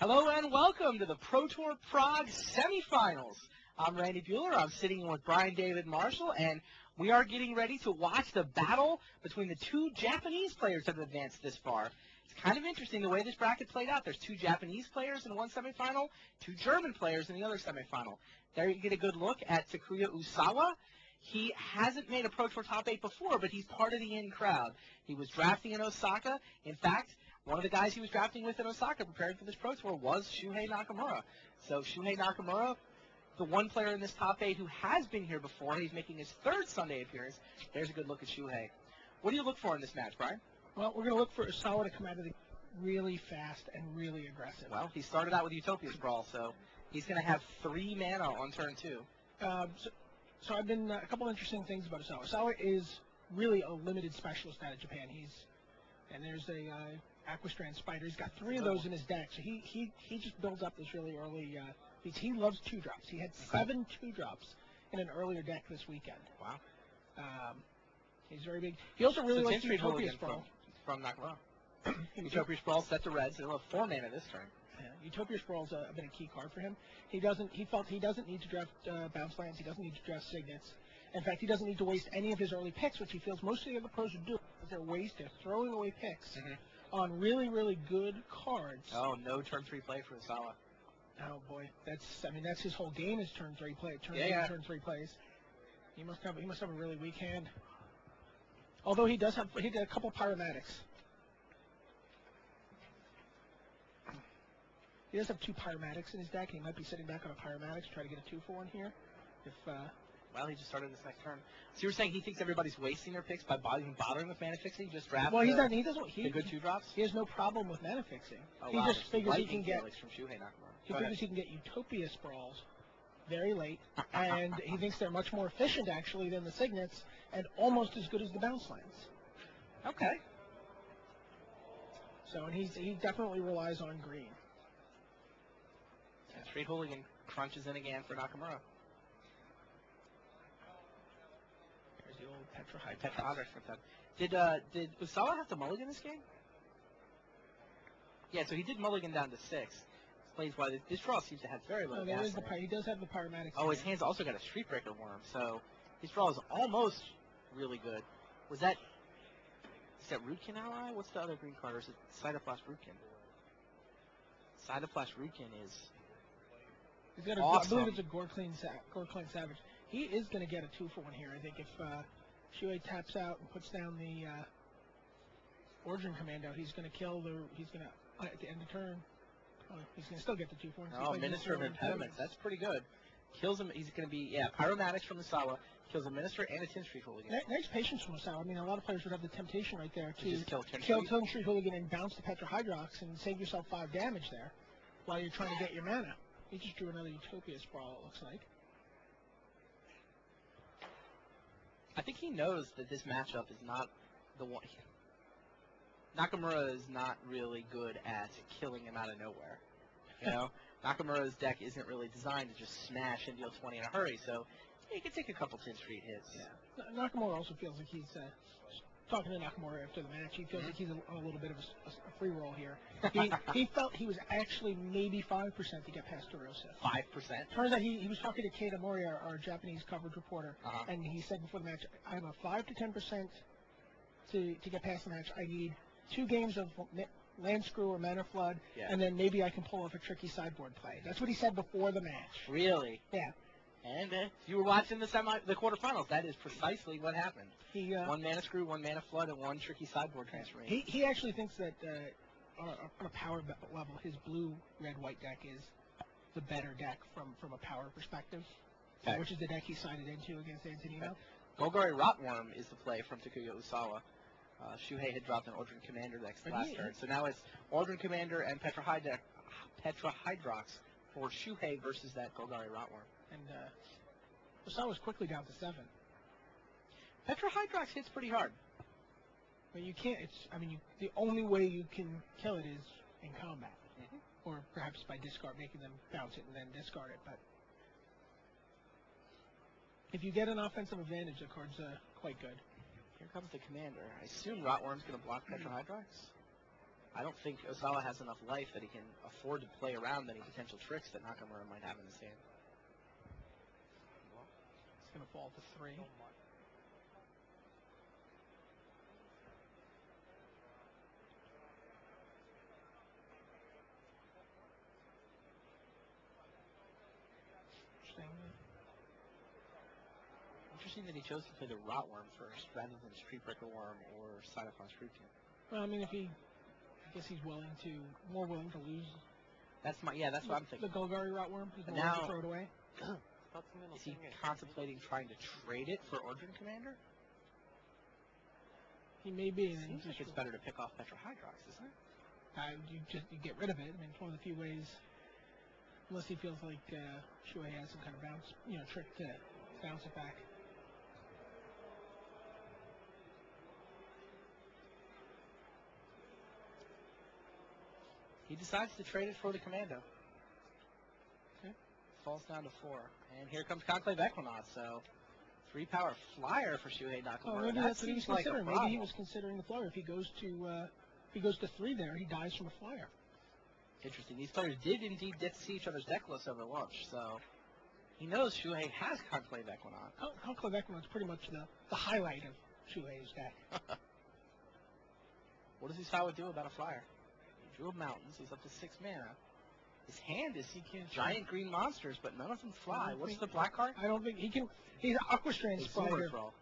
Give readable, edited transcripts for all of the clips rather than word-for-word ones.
Hello and welcome to the Pro Tour Prague semifinals. I'm Randy Bueller. I'm sitting with Brian David Marshall, and we are getting ready to watch the battle between the two Japanese players that have advanced this far. It's kind of interesting the way this bracket played out. There's two Japanese players in one semifinal, two German players in the other semifinal. There you get a good look at Takuya Usawa. He hasn't made a Pro Tour top 8 before, but he's part of the in crowd. He was drafting in Osaka. In fact, one of the guys he was drafting with in Osaka preparing for this Pro Tour was Shuhei Nakamura. So Shuhei Nakamura, the one player in this top 8 who has been here before, he's making his third Sunday appearance. There's a good look at Shuhei. What do you look for in this match, Brian? Well, we're going to look for Usawa to come out of the really fast and really aggressive. Well, he started out with Utopia Sprawl, so he's going to have 3 mana on turn 2. So I've been a couple interesting things about Usawa. Usawa is really a limited specialist out of Japan. And there's a Aquastrand Spider. He's got 3 of those in his deck, so he just builds up this really early. He loves 2-drops. He had 7 2-drops in an earlier deck this weekend. Wow. He's very big. He also really likes Utopia Sprawl. From Nakamura. Utopia Sprawl set to red, so he'll have 4 mana this turn. Yeah, Utopia Sprawl's been a key card for him. He felt he doesn't need to draft bounce lands. He doesn't need to draft signets. In fact, he doesn't need to waste any of his early picks, which he feels most of the other pros are doing. They're throwing away picks on really, really good cards. Oh, no turn 3 play for Usawa. Oh boy, that's his whole game is turn 3 play. Turn 3 plays. He must have a really weak hand. Although he did a couple Pyromatics. He does have 2 Pyromatics in his deck. He might be sitting back on a Pyromatic to try to get a 2 for 1 here. Well, he just started this next turn. So you were saying he thinks everybody's wasting their picks by bothering with mana fixing? Just draft the good 2-drops? He has no problem with mana fixing. Oh, he just figures he can get from Shuhei Nakamura. He figures he can get Utopia Sprawls very late, and he thinks they're much more efficient actually than the signets, and almost as good as the bounce lands. Okay. So and he definitely relies on green. And Street Hooligan crunches in again for Nakamura. There's the old Petra for that. Did Usawa have to mulligan this game? Yeah, so he did mulligan down to 6. Explains why this draw seems to have very low gas. He does have the Pyromatics. Oh, his hand's also got a Streetbreaker Worm, so his draw is almost really good. Is that Rootkin ally? What's the other green card? Or is it Cytoplast Rootkin? Cytoplast Rootkin is He's got awesome. I believe it's a Gore-Clean Savage. He is going to get a 2 for 1 here. I think if Shuhei taps out and puts down the Origin Commando, he's going to kill at the end of turn. He's going to still get the 2 for 1. Oh, Minister of Impediments. That's pretty good. Kills him. He's going to be, Pyromatics from Usawa. Kills a Minister and a Tin Street Hooligan. Nice patience from Usawa. I mean, a lot of players would have the temptation right there to just kill Tin Street Hooligan and bounce the Petrohydrox and save yourself 5 damage there while you're trying to get your mana. He just drew another Utopia Sprawl, it looks like. I think he knows that this matchup is not the one. Nakamura is not really good at killing him out of nowhere. You know, Nakamura's deck isn't really designed to just smash and deal 20 in a hurry, so he can take a couple Tin Street hits. Yeah. Nakamura also feels like he's talking to Nakamura after the match. He feels like he's a little bit of a free roll here. He felt he was actually maybe 5% to get past Erosive. 5%? Turns out he was talking to Keita Mori, our Japanese coverage reporter, and he said before the match, I'm a 5 to 10% to get past the match. I need 2 games of Land Screw or Mana Flood, and then maybe I can pull off a tricky sideboard play. That's what he said before the match. Really? Yeah. And you were watching the quarterfinals. That is precisely what happened. 1 Mana Screw, 1 Mana Flood, and 1 tricky sideboard transformation. He actually thinks that on a power level, his blue-red-white deck is the better deck from a power perspective, which is the deck he sided into against Antonino. Golgari Rotworm is the play from Takuya Usawa. Shuhei had dropped an Ordrin Commander last turn, so now it's Ordrin Commander and Petrohydrox for Shuhei versus that Golgari Rotworm. And Usawa's quickly down to 7. Petrohydrox hits pretty hard. But you can't. The only way you can kill it is in combat, or perhaps by making them bounce it and then discard it. But if you get an offensive advantage, the card's quite good. Here comes the commander. I assume Rotworm's going to block Petrohydrox. I don't think Osawa has enough life that he can afford to play around any potential tricks that Nakamura might have in his hand. It's going to fall to 3. Interesting that he chose to play the Rotworm first rather than Street Breaker Worm or Cyclone Street Team. Well, I mean, I guess he's more willing to lose. That's what I'm thinking. The Golgari Rotworm, he's more willing to throw it away. Is he contemplating trying to trade it for Ordrin Commander? He may be. Seems like it's better to pick off Petra Hydrox, isn't it? You get rid of it. I mean, it's one of the few ways, unless he feels like Shuhei has some kind of trick to bounce it back. He decides to trade it for the Commando. Okay. Falls down to 4. And here comes Conclave Equinox, so 3-power flyer for Shuhei Nakamura. Oh, maybe that's what he was considering. Maybe he was considering the flyer. If he goes to 3 there, he dies from a flyer. Interesting. These players did indeed get to see each other's deck lists over lunch, so he knows Shuhei has Conclave Equinox. Conclave Equinox is pretty much the highlight of Shuhei's deck. What does Isawa do about a flyer? He drew mountains. He's up to 6 mana. His hand is giant green monsters, but none of them fly. What's the black card? I don't think he can. He's an Aquastrand Spider. Throw.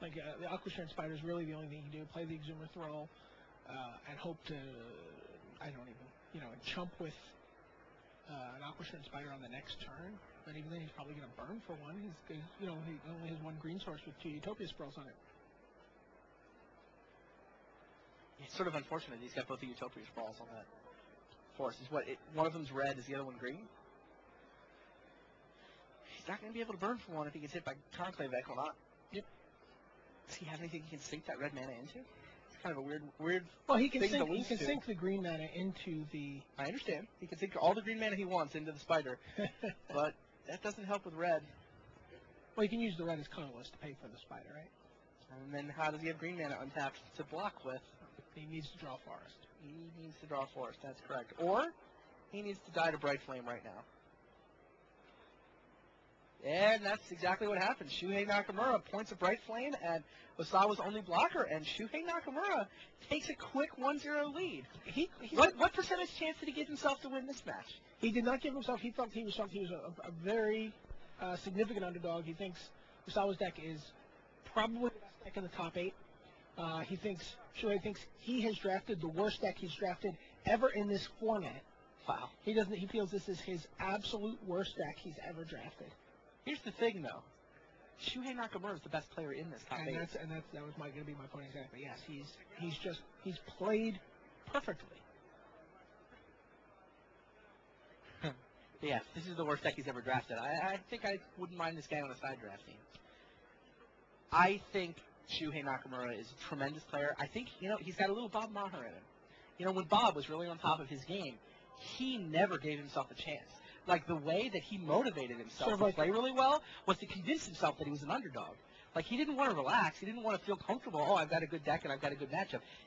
Like the Aquastrand Spider is really the only thing he can do. Play the Exumer Throw and hope to, chump with an Aquastrand Spider on the next turn. But even then, he's probably going to burn for 1. He only has 1 green source with 2 Utopia Spells on it. It's sort of unfortunate he's got both the Utopia Spells on that force. One of them's red, is the other one green? He's not going to be able to burn for 1 if he gets hit by Conclave Equinox. Yep. Does he have anything he can sink that red mana into? It's kind of a weird well, he can thing sink, to lose he can to. sink the green mana into the... I understand. He can sink all the green mana he wants into the spider. But that doesn't help with red. Well, he can use the red as colorless to pay for the spider, right? And then how does he have green mana untapped to block with? He needs to draw forest. He needs to draw forest, that's correct. Or he needs to die to Bright Flame right now. And that's exactly what happened. Shuhei Nakamura points a Bright Flame at Osawa's only blocker, and Shuhei Nakamura takes a quick 1-0 lead. What percentage chance did he give himself to win this match? He did not give himself. He felt he was a very significant underdog. He thinks Osawa's deck is probably the best deck in the top 8. Shuhei thinks he has drafted the worst deck he's drafted ever in this format. Wow. He feels this is his absolute worst deck he's ever drafted. Here's the thing, though. Shuhei Nakamura is the best player in this top 8. That was going to be my point exactly. Yes, he's played perfectly. Yeah, this is the worst deck he's ever drafted. I think I wouldn't mind this guy on a side draft team. I think Shuhei Nakamura is a tremendous player. I think, he's got a little Bob Maher in him. When Bob was really on top of his game, he never gave himself a chance. Like, the way that he motivated himself to play really well was to convince himself that he was an underdog. Like, he didn't want to relax. He didn't want to feel comfortable. Oh, I've got a good deck and I've got a good matchup.